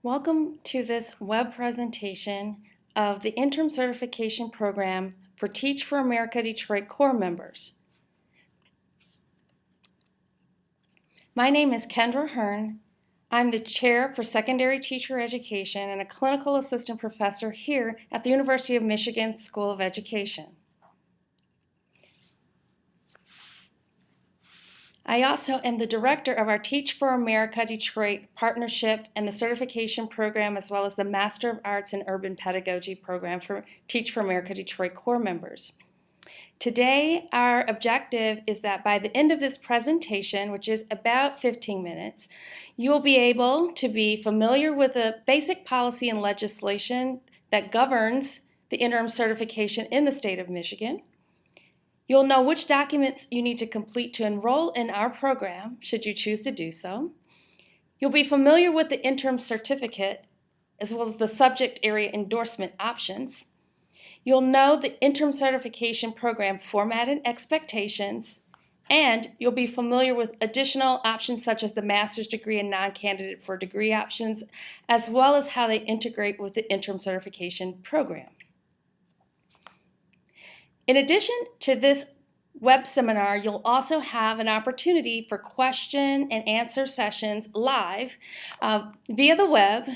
Welcome to this web presentation of the Interim Certification Program for Teach for America Detroit Corps members. My name is Kendra Hearn. I'm the Chair for Secondary Teacher Education and a Clinical Assistant Professor here at the University of Michigan School of Education. I also am the director of our Teach for America Detroit partnership and the certification program, as well as the Master of Arts in Urban Pedagogy program for Teach for America Detroit Corps members. Today, our objective is that by the end of this presentation, which is about 15 minutes, you will be able to be familiar with the basic policy and legislation that governs the interim certification in the state of Michigan. You'll know which documents you need to complete to enroll in our program, should you choose to do so. You'll be familiar with the interim certificate, as well as the subject area endorsement options. You'll know the interim certification program format and expectations, and you'll be familiar with additional options such as the master's degree and non-candidate for degree options, as well as how they integrate with the interim certification program. In addition to this web seminar, you'll also have an opportunity for question and answer sessions live via the web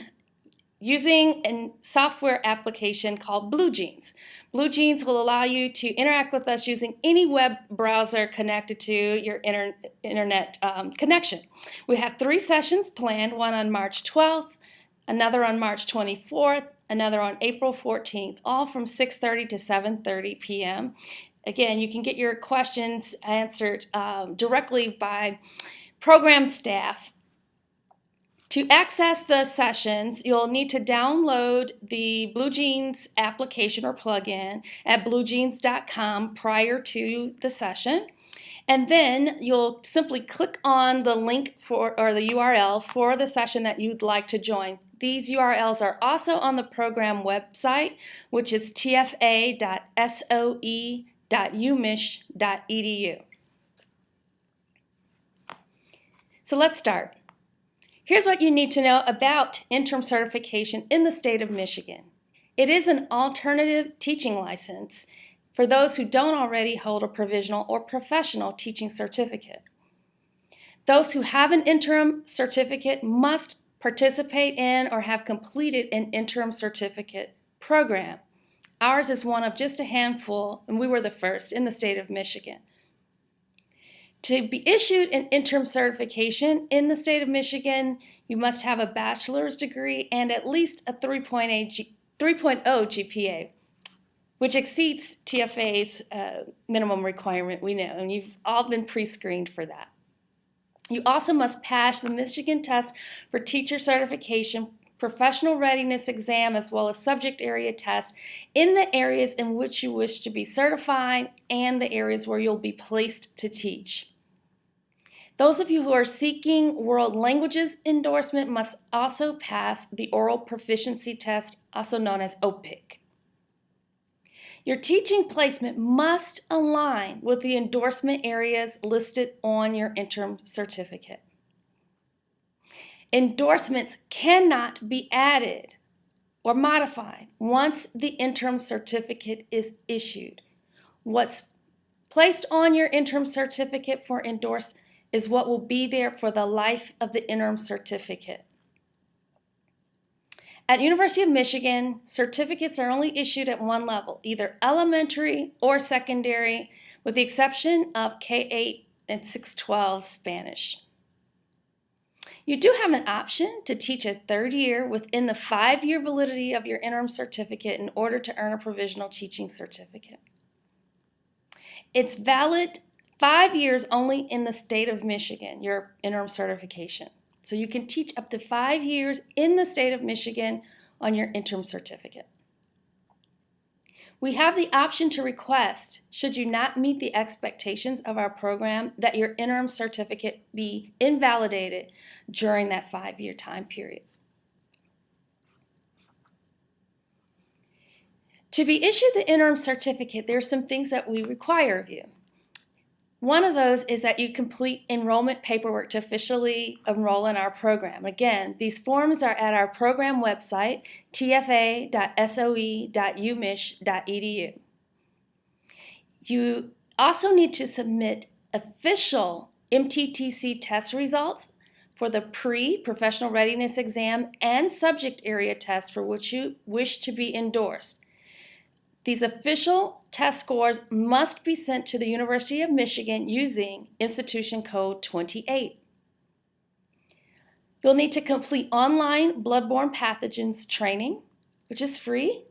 using a software application called BlueJeans. BlueJeans will allow you to interact with us using any web browser connected to your internet connection. We have 3 sessions planned, one on March 12th, another on March 24th, another on April 14th, all from 6:30 to 7:30 p.m. Again, you can get your questions answered directly by program staff. To access the sessions, you'll need to download the BlueJeans application or plugin at bluejeans.com prior to the session. And then you'll simply click on the link or the URL for the session that you'd like to join. These URLs are also on the program website, which is tfa.soe.umich.edu. So let's start. Here's what you need to know about interim certification in the state of Michigan. It is an alternative teaching license for those who don't already hold a provisional or professional teaching certificate. Those who have an interim certificate must participate in or have completed an interim certificate program. Ours is one of just a handful, and we were the first in the state of Michigan. To be issued an interim certification in the state of Michigan, you must have a bachelor's degree and at least a 3.0 GPA, which exceeds TFA's minimum requirement, we know, and you've all been pre-screened for that. You also must pass the Michigan test for teacher certification, professional readiness exam, as well as subject area tests in the areas in which you wish to be certified and the areas where you'll be placed to teach. Those of you who are seeking world languages endorsement must also pass the oral proficiency test, also known as OPIC. Your teaching placement must align with the endorsement areas listed on your interim certificate. Endorsements cannot be added or modified once the interim certificate is issued. What's placed on your interim certificate for endorsement is what will be there for the life of the interim certificate. At University of Michigan, certificates are only issued at one level, either elementary or secondary, with the exception of K-8 and 612 Spanish. You do have an option to teach a 3rd year within the 5-year validity of your interim certificate in order to earn a provisional teaching certificate. It's valid 5 years only in the state of Michigan, your interim certification. So you can teach up to 5 years in the state of Michigan on your interim certificate. We have the option to request, should you not meet the expectations of our program, that your interim certificate be invalidated during that 5-year time period. To be issued the interim certificate, there are some things that we require of you. One of those is that you complete enrollment paperwork to officially enroll in our program. Again, these forms are at our program website, tfa.soe.umich.edu. You also need to submit official MTTC test results for the pre-professional readiness exam and subject area test for which you wish to be endorsed. These official test scores must be sent to the University of Michigan using institution code 28. You'll need to complete online bloodborne pathogens training, which is free,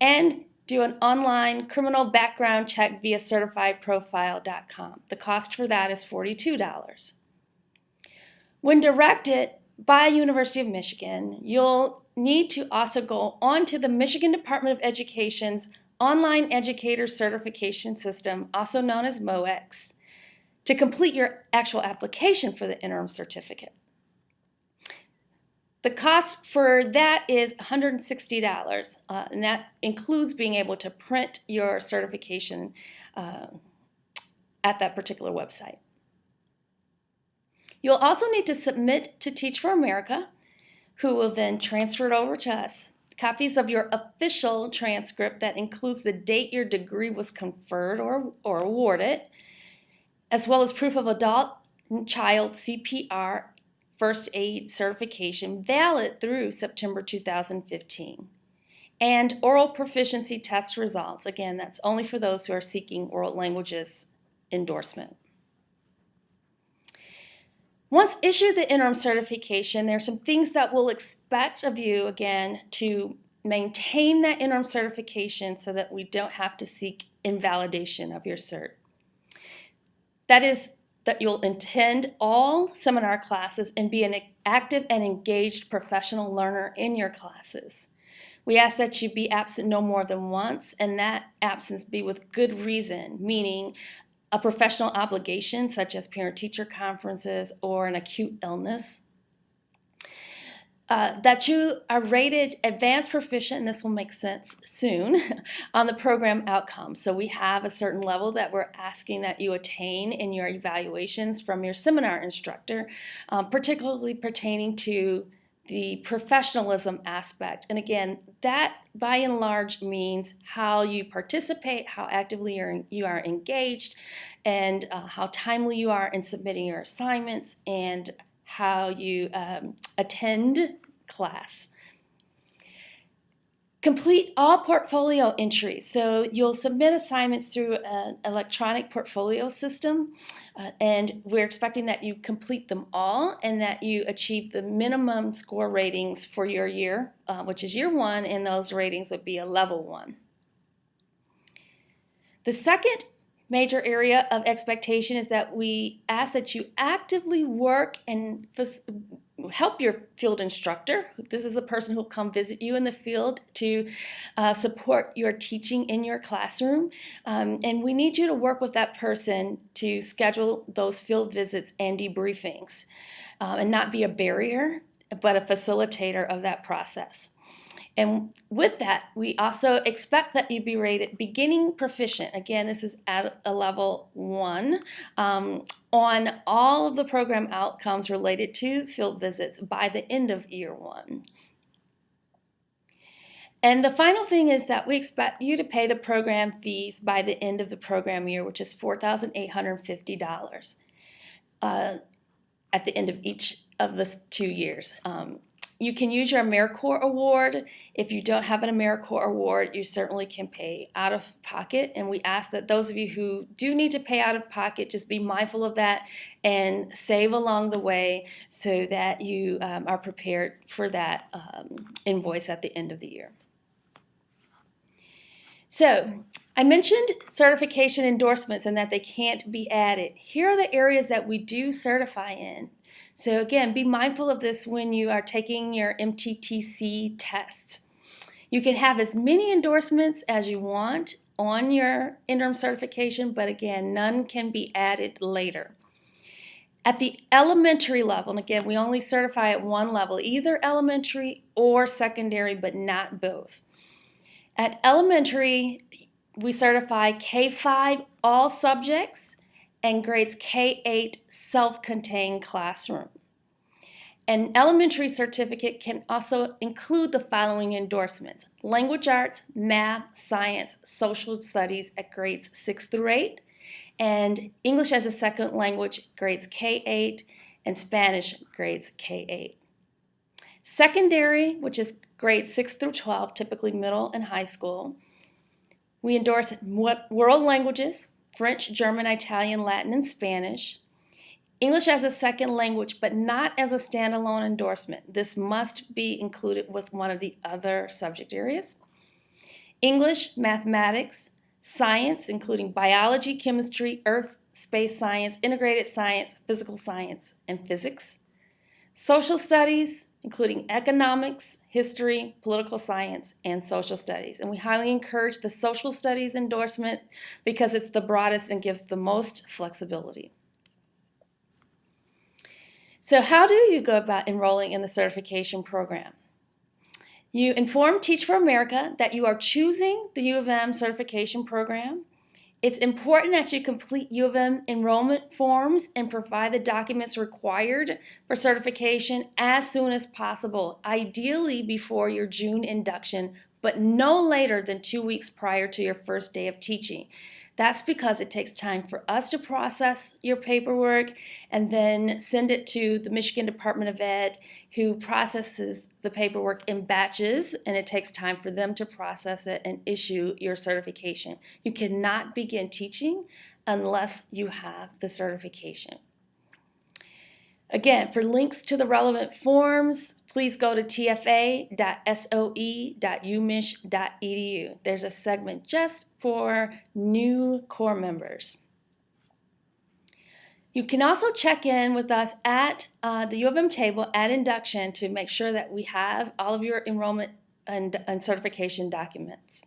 and do an online criminal background check via certifiedprofile.com. The cost for that is $42. When directed by University of Michigan, you'll need to also go on to the Michigan Department of Education's Online Educator Certification System, also known as MOEX, to complete your actual application for the interim certificate. The cost for that is $160, and that includes being able to print your certification at that particular website. You'll also need to submit to Teach for America, who will then transfer it over to us. Copies of your official transcript that includes the date your degree was conferred or awarded, as well as proof of adult and child CPR first aid certification valid through September 2015. And oral proficiency test results. Again, that's only for those who are seeking oral languages endorsement. Once issued the interim certification, there are some things that we'll expect of you, again, to maintain that interim certification so that we don't have to seek invalidation of your cert. That is that you'll attend all seminar classes and be an active and engaged professional learner in your classes. We ask that you be absent no more than once, and that absence be with good reason, meaning a professional obligation such as parent-teacher conferences or an acute illness. That you are rated advanced proficient, and this will make sense soon, on the program outcomes. So we have a certain level that we're asking that you attain in your evaluations from your seminar instructor, particularly pertaining to the professionalism aspect. And again, that by and large means how you participate, how actively you are engaged, and how timely you are in submitting your assignments, and how you attend class. Complete all portfolio entries. So you'll submit assignments through an electronic portfolio system, and we're expecting that you complete them all and that you achieve the minimum score ratings for your year, which is year one, and those ratings would be a level 1. The second major area of expectation is that we ask that you actively work and help your field instructor. This is the person who will come visit you in the field to support your teaching in your classroom. And we need you to work with that person to schedule those field visits and debriefings, and not be a barrier, but a facilitator of that process. And with that, we also expect that you be rated beginning proficient. Again, this is at a level 1 on all of the program outcomes related to field visits by the end of year 1. And the final thing is that we expect you to pay the program fees by the end of the program year, which is $4,850 at the end of each of the 2 years. You can use your AmeriCorps award. If you don't have an AmeriCorps award, you certainly can pay out of pocket. And we ask that those of you who do need to pay out of pocket just be mindful of that and save along the way so that you are prepared for that invoice at the end of the year. So I mentioned certification endorsements and that they can't be added. Here are the areas that we do certify in. So again, be mindful of this when you are taking your MTTC tests. You can have as many endorsements as you want on your interim certification, but again, none can be added later. At the elementary level, and again, we only certify at one level, either elementary or secondary, but not both. At elementary, we certify K-5 all subjects and grades K-8 self-contained classroom. An elementary certificate can also include the following endorsements: language arts, math, science, social studies at grades 6 through 8, and English as a second language grades K-8, and Spanish grades K-8. Secondary, which is grades 6 through 12, typically middle and high school, we endorse world languages, French, German, Italian, Latin, and Spanish. English as a second language, but not as a standalone endorsement. This must be included with one of the other subject areas. English, mathematics, science, including biology, chemistry, earth, space science, integrated science, physical science, and physics. Social studies, including economics, history, political science, and social studies. And we highly encourage the social studies endorsement because it's the broadest and gives the most flexibility. So how do you go about enrolling in the certification program? You inform Teach for America that you are choosing the U of M certification program. It's important that you complete U of M enrollment forms and provide the documents required for certification as soon as possible, ideally before your June induction, but no later than 2 weeks prior to your first day of teaching. That's because it takes time for us to process your paperwork and then send it to the Michigan Department of Ed, who processes the paperwork in batches, and it takes time for them to process it and issue your certification. You cannot begin teaching unless you have the certification. Again, for links to the relevant forms, please go to tfa.soe.umich.edu. There's a segment just for new core members. You can also check in with us at the U of M table at induction to make sure that we have all of your enrollment and certification documents.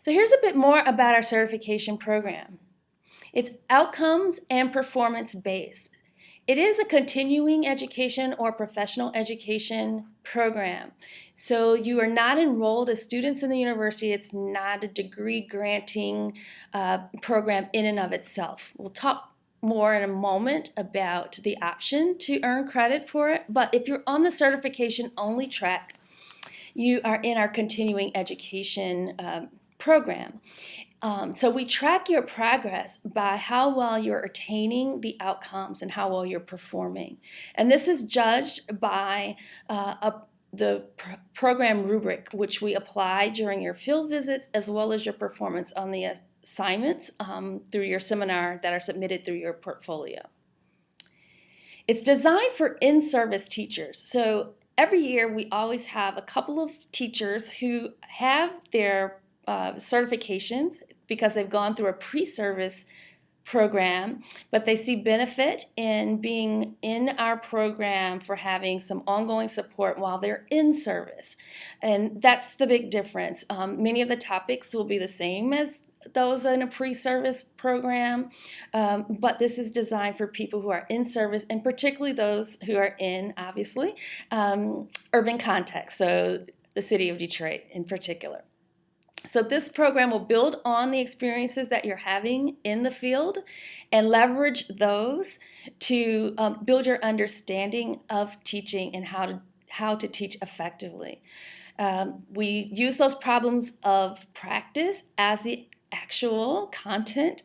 So here's a bit more about our certification program. It's outcomes and performance based. It is a continuing education or professional education program. So you are not enrolled as students in the university. It's not a degree granting program in and of itself. We'll talk more in a moment about the option to earn credit for it. But if you're on the certification only track, you are in our continuing education program. So we track your progress by how well you're attaining the outcomes and how well you're performing. And this is judged by the program rubric, which we apply during your field visits as well as your performance on the assignments through your seminar that are submitted through your portfolio. It's designed for in-service teachers. So every year we always have a couple of teachers who have their certifications because they've gone through a pre-service program, but they see benefit in being in our program for having some ongoing support while they're in service. And that's the big difference. Many of the topics will be the same as those in a pre-service program, but this is designed for people who are in service, and particularly those who are in, obviously, urban context, so the city of Detroit in particular. So this program will build on the experiences that you're having in the field and leverage those to build your understanding of teaching and how to teach effectively. We use those problems of practice as the actual content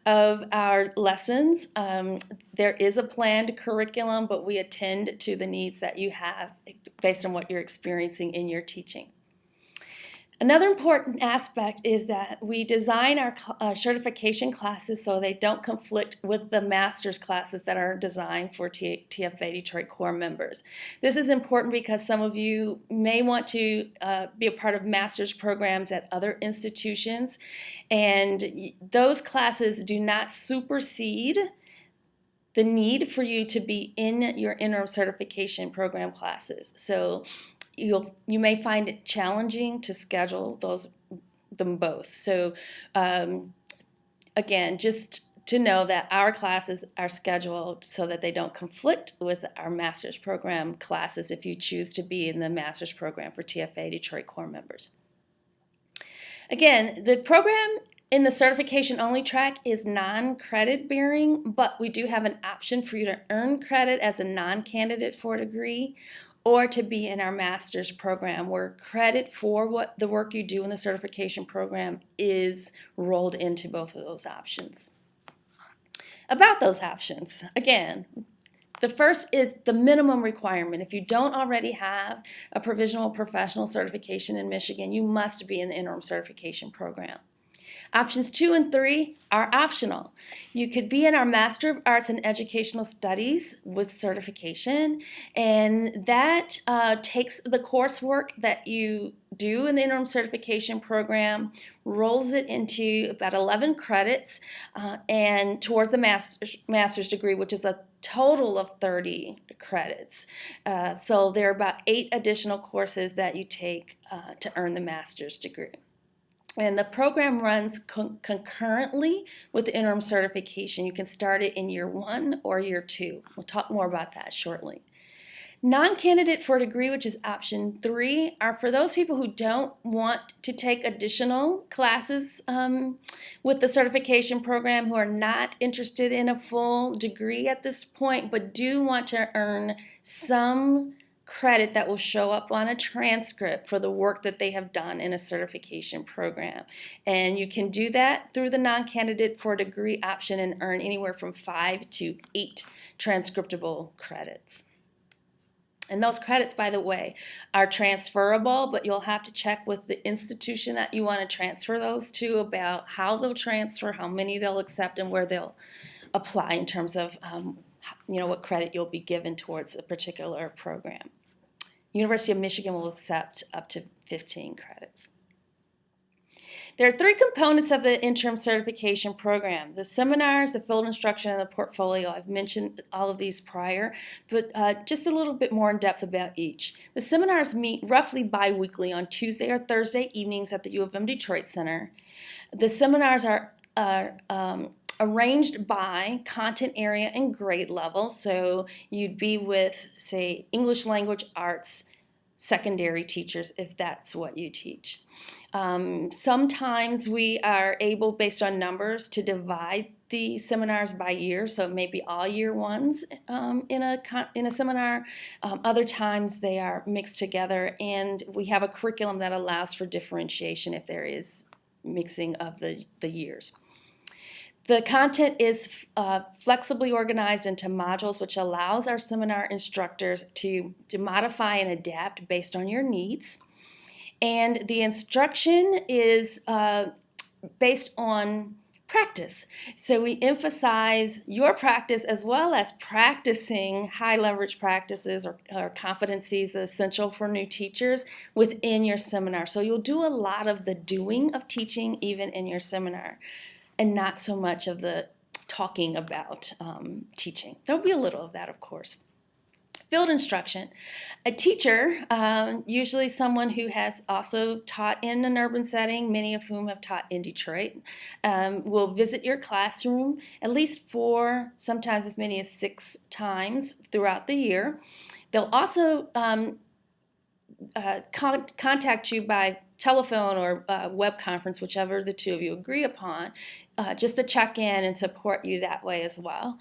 of our lessons. There is a planned curriculum, but we attend to the needs that you have based on what you're experiencing in your teaching. Another important aspect is that we design our certification classes so they don't conflict with the master's classes that are designed for TFA Detroit core members. This is important because some of you may want to be a part of master's programs at other institutions, and those classes do not supersede the need for you to be in your interim certification program classes. So you may find it challenging to schedule them both. So again, just to know that our classes are scheduled so that they don't conflict with our master's program classes if you choose to be in the master's program for TFA Detroit core members. Again, the program in the certification only track is non-credit bearing, but we do have an option for you to earn credit as a non-candidate for a degree or to be in our master's program where credit for what the work you do in the certification program is rolled into both of those options. About those options, again, the first is the minimum requirement. If you don't already have a provisional professional certification in Michigan, you must be in the interim certification program. Options 2 and 3 are optional. You could be in our Master of Arts in Educational Studies with certification, and that takes the coursework that you do in the interim certification program, rolls it into about 11 credits, and towards the master's degree, which is a total of 30 credits. So there are about 8 additional courses that you take to earn the master's degree. And the program runs concurrently with the interim certification. You can start it in year 1 or year 2. We'll talk more about that shortly. Non-candidate for a degree, which is option 3, are for those people who don't want to take additional classes with the certification program, who are not interested in a full degree at this point, but do want to earn some credit that will show up on a transcript for the work that they have done in a certification program. And you can do that through the non-candidate for a degree option and earn anywhere from 5 to 8 transcriptable credits. And those credits, by the way, are transferable, but you'll have to check with the institution that you want to transfer those to about how they'll transfer, how many they'll accept, and where they'll apply in terms of what credit you'll be given towards a particular program. University of Michigan will accept up to 15 credits. There are 3 components of the interim certification program: the seminars, the field instruction, and the portfolio. I've mentioned all of these prior, but just a little bit more in depth about each. The seminars meet roughly bi-weekly on Tuesday or Thursday evenings at the U of M Detroit Center. The seminars are arranged by content area and grade level. So you'd be with, say, English language arts secondary teachers if that's what you teach. Sometimes we are able, based on numbers, to divide the seminars by year, so it may be all year ones in a seminar. Other times they are mixed together, and we have a curriculum that allows for differentiation if there is mixing of the years. The content is flexibly organized into modules, which allows our seminar instructors to modify and adapt based on your needs. And the instruction is based on practice. So we emphasize your practice as well as practicing high leverage practices or competencies that are essential for new teachers within your seminar. So you'll do a lot of the doing of teaching even in your seminar, and not so much of the talking about teaching. There'll be a little of that, of course. Field instruction. A teacher, usually someone who has also taught in an urban setting, many of whom have taught in Detroit, will visit your classroom at least 4, sometimes as many as 6 times throughout the year. They'll also contact you by telephone or web conference, whichever the 2 of you agree upon, just to check in and support you that way as well.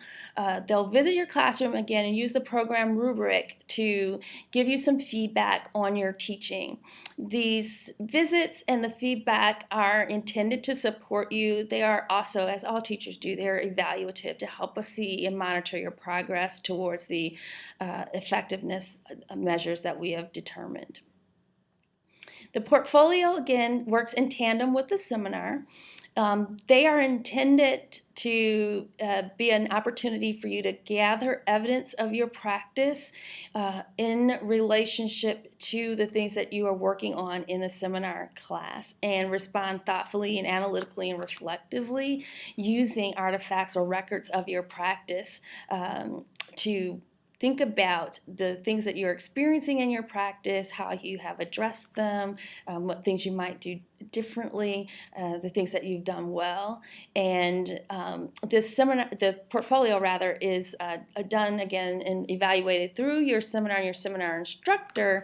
They'll visit your classroom again and use the program rubric to give you some feedback on your teaching. These visits and the feedback are intended to support you. They are also, as all teachers do, they're evaluative to help us see and monitor your progress towards the effectiveness measures that we have determined. The portfolio, again, works in tandem with the seminar. They are intended to be an opportunity for you to gather evidence of your practice in relationship to the things that you are working on in the seminar class, and respond thoughtfully and analytically and reflectively using artifacts or records of your practice to think about the things that you're experiencing in your practice, how you have addressed them, what things you might do differently, the things that you've done well. And the portfolio rather, is done again and evaluated through your seminar and your seminar instructor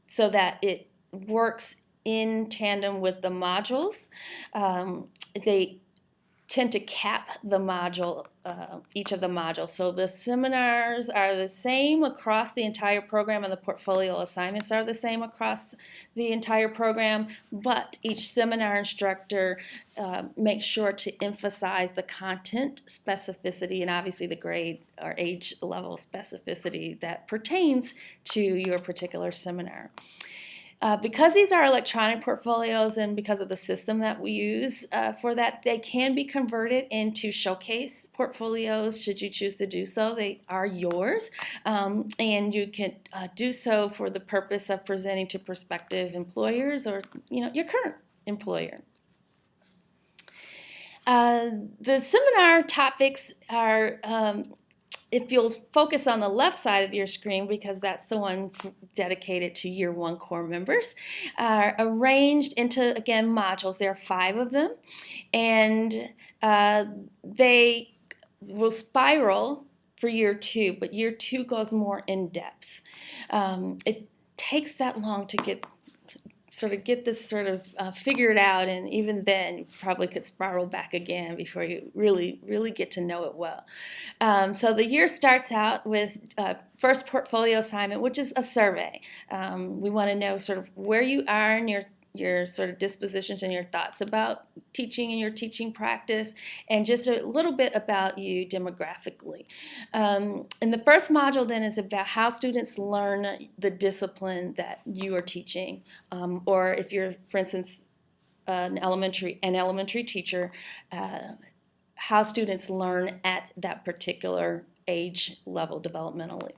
so that it works in tandem with the modules. They tend to cap the module, each of the modules. So the seminars are the same across the entire program, and the portfolio assignments are the same across the entire program, but each seminar instructor makes sure to emphasize the content specificity and obviously the grade or age level specificity that pertains to your particular seminar. Because these are electronic portfolios and because of the system that we use for that, they can be converted into showcase portfolios should you choose to do so. They are yours, and you can do so for the purpose of presenting to prospective employers or your current employer. The seminar topics are if you'll focus on the left side of your screen, because that's the one dedicated to Year 1 core members, are arranged into, again, modules. There are 5 of them, and they will spiral for Year 2, but Year 2 goes more in depth. It takes that long to get this figured out, and even then you probably could spiral back again before you really get to know it well. So the year starts out with first portfolio assignment, which is a survey. We want to know sort of where you are in your sort of dispositions and your thoughts about teaching and your teaching practice, and just a little bit about you demographically. And the first module then is about how students learn the discipline that you are teaching, or if you're, for instance, an elementary teacher, how students learn at that particular age level developmentally.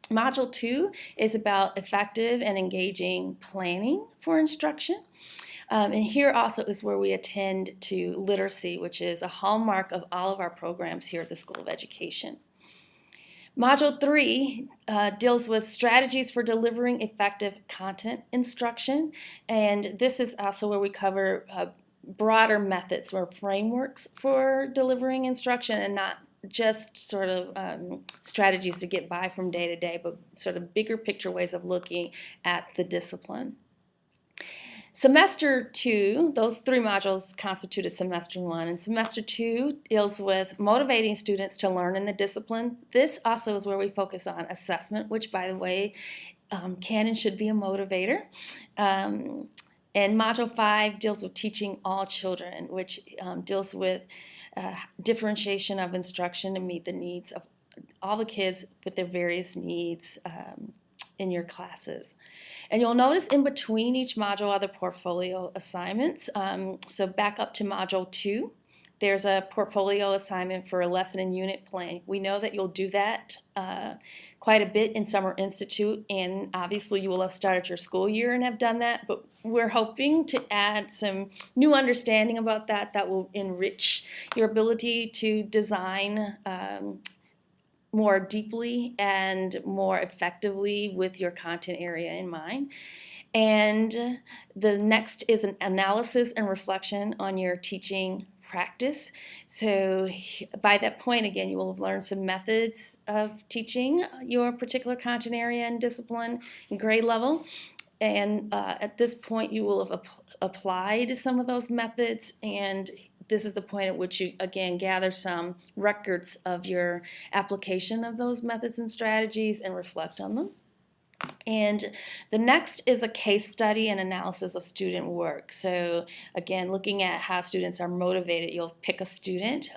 Module 2 is about effective and engaging planning for instruction. And here also is where we attend to literacy, which is a hallmark of all of our programs here at the School of Education. Module 3 deals with strategies for delivering effective content instruction. And this is also where we cover broader methods or frameworks for delivering instruction, and not just sort of strategies to get by from day to day, but sort of bigger picture ways of looking at the discipline. Semester 2, those 3 modules constituted Semester 1, and Semester 2 deals with motivating students to learn in the discipline. This also is where we focus on assessment, which, by the way, can and should be a motivator. And Module 5 deals with teaching all children, which deals with differentiation of instruction to meet the needs of all the kids with their various needs in your classes. And you'll notice in between each module are the portfolio assignments. So back up to Module 2, there's a portfolio assignment for a lesson and unit plan. We know that you'll do that quite a bit in Summer Institute, and obviously you will have started your school year and have done that, but we're hoping to add some new understanding about that will enrich your ability to design more deeply and more effectively with your content area in mind. And the next is an analysis and reflection on your teaching practice. So by that point, again, you will have learned some methods of teaching your particular content area and discipline and grade level. And at this point, you will have applied some of those methods, and this is the point at which you, again, gather some records of your application of those methods and strategies and reflect on them. And the next is a case study and analysis of student work. So again, looking at how students are motivated, you'll pick a student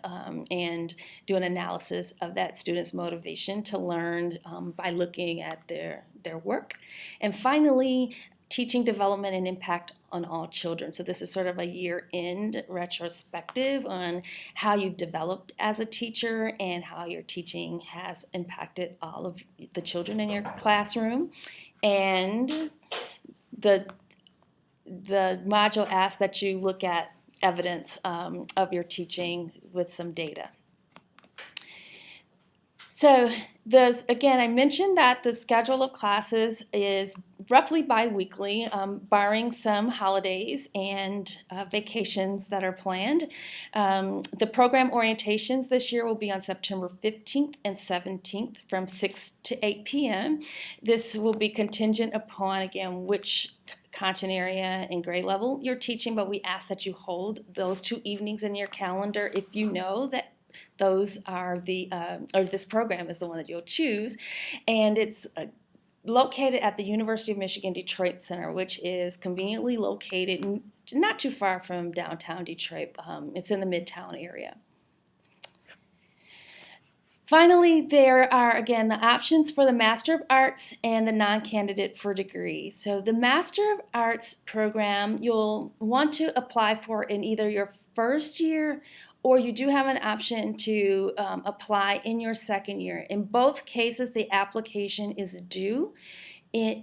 and do an analysis of that student's motivation to learn by looking at their work. And finally, teaching development and impact on all children. So this is sort of a year-end retrospective on how you developed as a teacher and how your teaching has impacted all of the children in your classroom. And the module asks that you look at evidence of your teaching with some data. So again, I mentioned that the schedule of classes is roughly bi-weekly, barring some holidays and vacations that are planned. The program orientations this year will be on September 15th and 17th from 6 to 8 p.m. This will be contingent upon, again, which content area and grade level you're teaching, but we ask that you hold those 2 evenings in your calendar if you know that those are or this program is the one that you'll choose. And it's located at the University of Michigan Detroit Center, which is conveniently located not too far from downtown Detroit. It's in the Midtown area. Finally, there are, again, the options for the Master of Arts and the non-candidate for degree. So the Master of Arts program, you'll want to apply for in either your first year or you do have an option to apply in your second year. In both cases, the application is due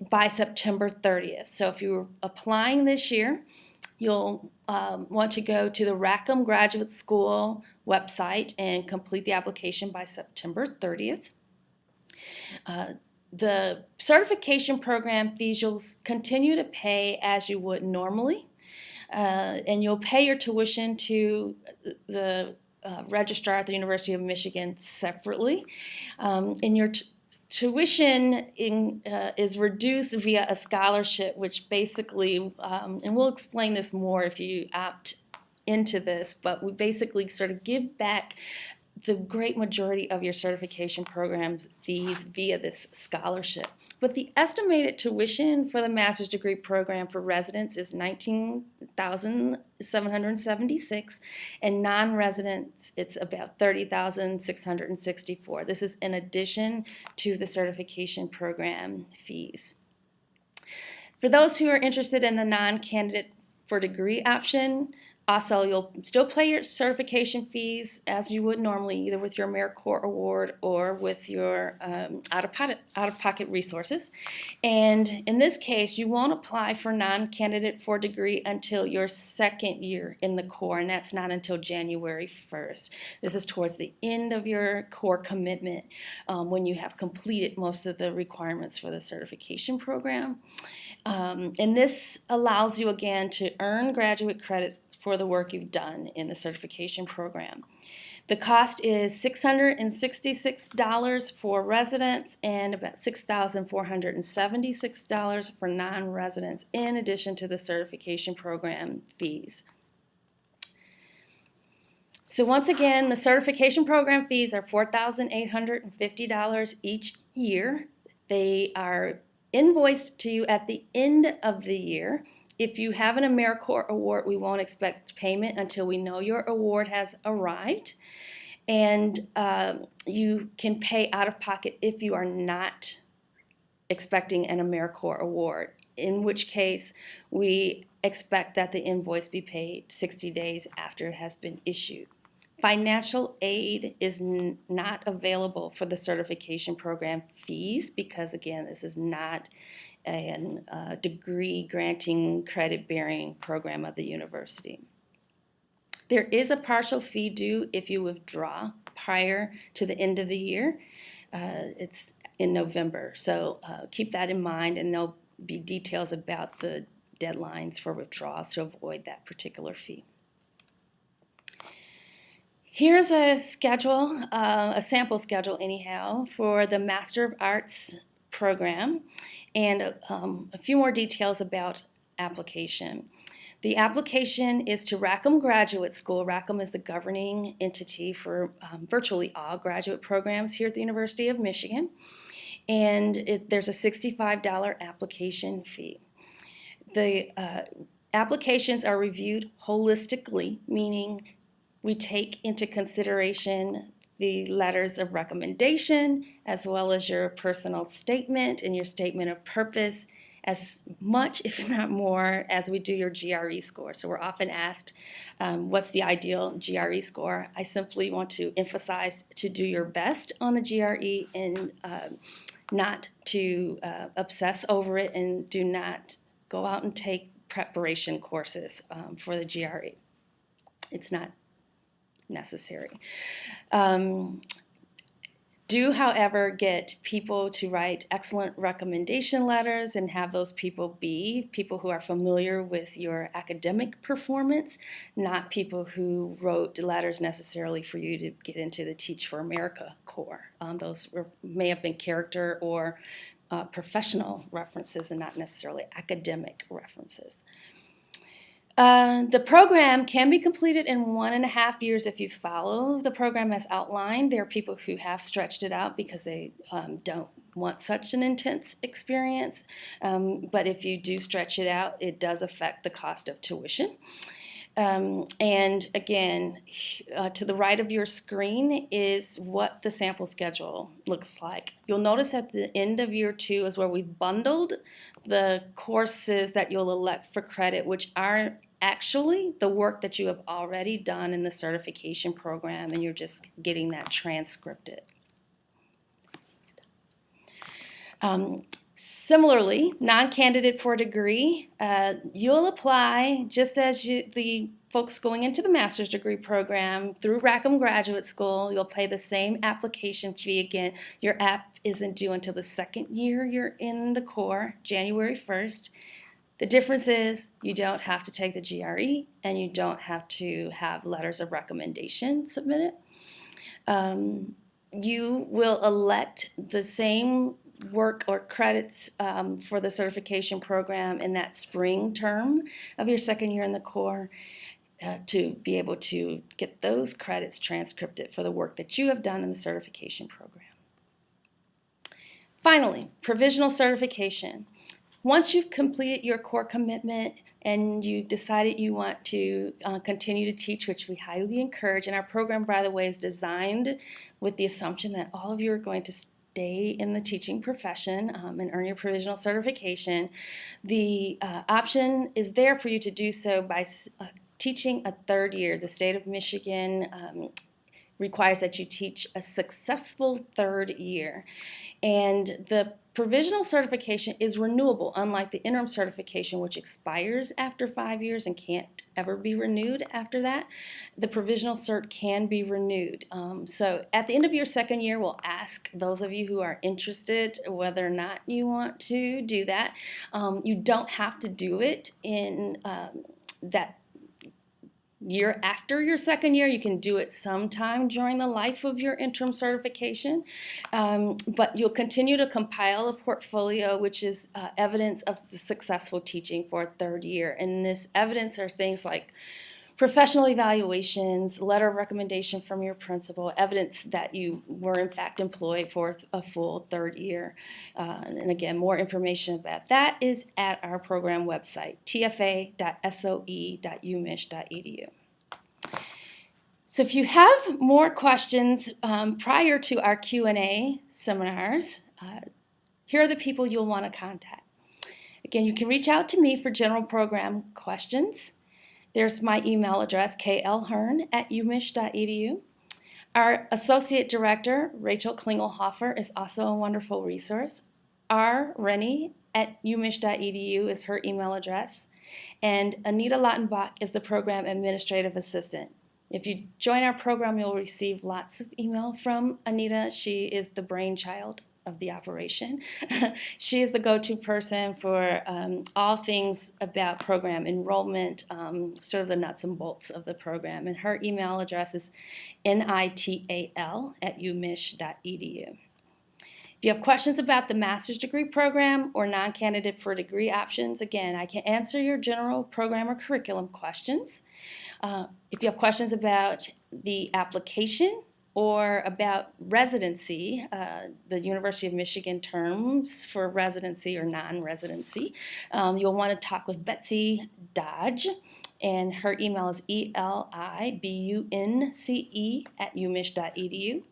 by September 30th. So if you're applying this year, you'll want to go to the Rackham Graduate School website and complete the application by September 30th. The certification program fees you'll continue to pay as you would normally, and you'll pay your tuition to the registrar at the University of Michigan separately. And your tuition is reduced via a scholarship, which basically, and we'll explain this more if you opt into this, but we basically sort of give back the great majority of your certification program's fees via this scholarship. But the estimated tuition for the master's degree program for residents is $19,776, and non-residents it's about $30,664. This is in addition to the certification program fees. For those who are interested in the non-candidate for degree option, also, you'll still pay your certification fees as you would normally, either with your AmeriCorps award or with your out-of-pocket resources. And in this case, you won't apply for non-candidate for degree until your second year in the Corps, and that's not until January 1st. This is towards the end of your Corps commitment when you have completed most of the requirements for the certification program. And this allows you, again, to earn graduate credits for the work you've done in the certification program. The cost is $666 for residents and about $6,476 for non-residents, in addition to the certification program fees. So once again, the certification program fees are $4,850 each year. They are invoiced to you at the end of the year. If you have an AmeriCorps award, we won't expect payment until we know your award has arrived. And you can pay out of pocket if you are not expecting an AmeriCorps award, in which case we expect that the invoice be paid 60 days after it has been issued. Financial aid is not available for the certification program fees because, again, this is not a degree granting credit bearing program of the university. There is a partial fee due if you withdraw prior to the end of the year. It's in November, so keep that in mind, and there'll be details about the deadlines for withdrawals to avoid that particular fee. Here's a schedule, a sample schedule anyhow, for the Master of Arts program, and a few more details about application. The application is to Rackham Graduate School. Rackham is the governing entity for virtually all graduate programs here at the University of Michigan, and there's a $65 application fee. The applications are reviewed holistically, meaning we take into consideration the letters of recommendation as well as your personal statement and your statement of purpose as much, if not more, as we do your GRE score. So we're often asked, what's the ideal GRE score? I simply want to emphasize to do your best on the GRE and not to obsess over it, and do not go out and take preparation courses for the GRE. It's not necessary. Do, however, get people to write excellent recommendation letters and have those people be people who are familiar with your academic performance, not people who wrote letters necessarily for you to get into the Teach for America core. Those may have been character or professional references and not necessarily academic references. The program can be completed in 1.5 years if you follow the program as outlined. There are people who have stretched it out because they don't want such an intense experience. But if you do stretch it out, it does affect the cost of tuition. And again, to the right of your screen is what the sample schedule looks like. You'll notice at the end of year 2 is where we've bundled the courses that you'll elect for credit, which are actually the work that you have already done in the certification program, and you're just getting that transcripted. Similarly, non-candidate for a degree, you'll apply just as the folks going into the master's degree program through Rackham Graduate School. You'll pay the same application fee again. Your app isn't due until the second year you're in the core, January 1st. The difference is you don't have to take the GRE and you don't have to have letters of recommendation submitted. You will elect the same work or credits for the certification program in that spring term of your second year in the core to be able to get those credits transcripted for the work that you have done in the certification program. Finally, provisional certification. Once you've completed your core commitment and you decided you want to continue to teach, which we highly encourage, and our program, by the way, is designed with the assumption that all of you are going to stay in the teaching profession and earn your provisional certification, the option is there for you to do so by teaching a third year. The state of Michigan requires that you teach a successful third year. And the provisional certification is renewable, unlike the interim certification, which expires after 5 years and can't ever be renewed after that. The provisional cert can be renewed. So at the end of your second year, we'll ask those of you who are interested whether or not you want to do that. You don't have to do it in that year after your second year. You can do it sometime during the life of your interim certification, but you'll continue to compile a portfolio which is evidence of the successful teaching for a third year. And this evidence are things like professional evaluations, letter of recommendation from your principal, evidence that you were in fact employed for a full third year. And again, more information about that is at our program website, tfa.soe.umich.edu. So if you have more questions prior to our Q&A seminars, here are the people you'll want to contact. Again, you can reach out to me for general program questions. There's my email address, klhearn@umich.edu. Our Associate Director, Rachel Klingelhofer, is also a wonderful resource. rrennie@umich.edu is her email address. And Anita Lautenbach is the Program Administrative Assistant. If you join our program, you'll receive lots of email from Anita. She is the brainchild of the operation. She is the go-to person for all things about program enrollment, sort of the nuts and bolts of the program. And her email address is nital@umich.edu. If you have questions about the master's degree program or non-candidate for degree options, again, I can answer your general program or curriculum questions. If you have questions about the application or about residency, the University of Michigan terms for residency or non-residency, you'll want to talk with Betsy Dodge, and her email is elibunce@umich.edu.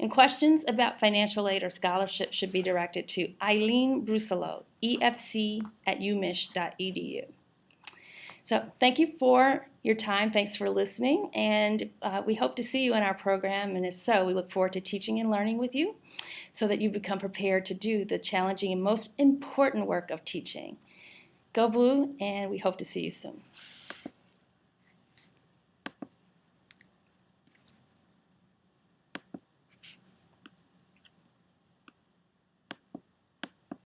And questions about financial aid or scholarship should be directed to Eileen Bruselo, efc@umich.edu. So thank you for your time. Thanks for listening. And we hope to see you in our program. And if so, we look forward to teaching and learning with you so that you become prepared to do the challenging and most important work of teaching. Go Blue, and we hope to see you soon.